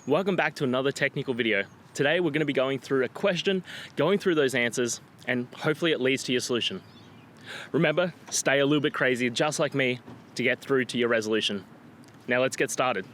Welcome back to another technical video. Today we're going to be going through a question, going through those answers, and hopefully it leads to your solution. Remember, stay a little bit crazy, just like me, to get through to your resolution. Now let's get started.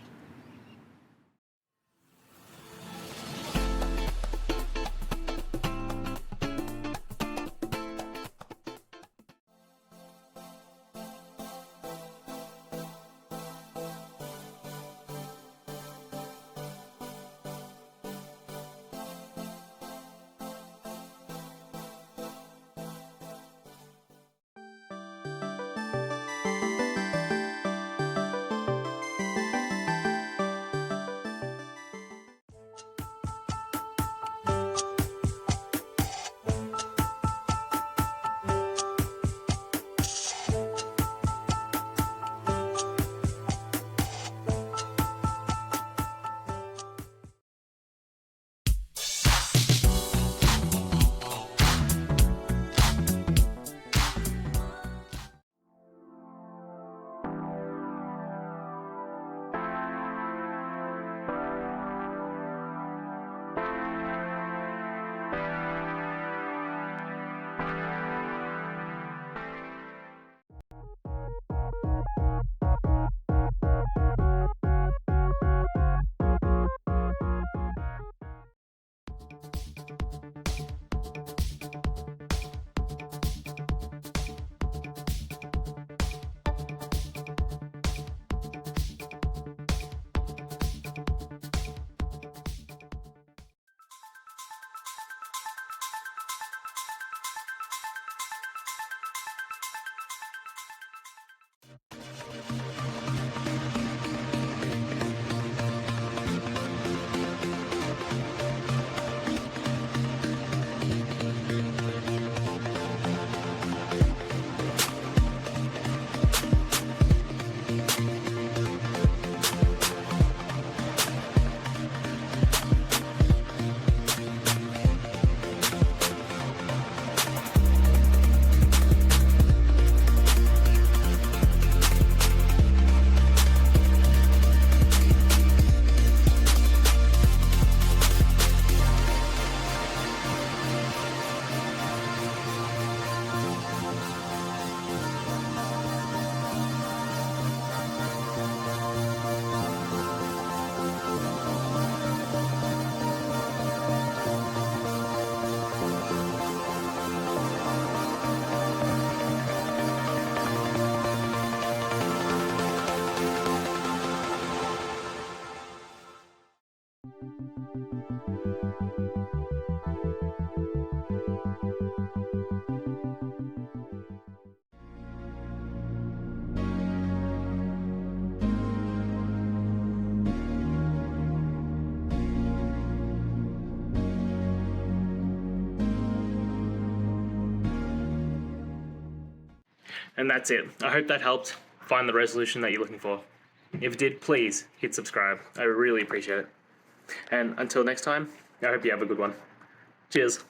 And that's it. I hope that helped find the resolution that you're looking for. If it did, please hit subscribe. I really appreciate it. And until next time, I hope you have a good one. Cheers.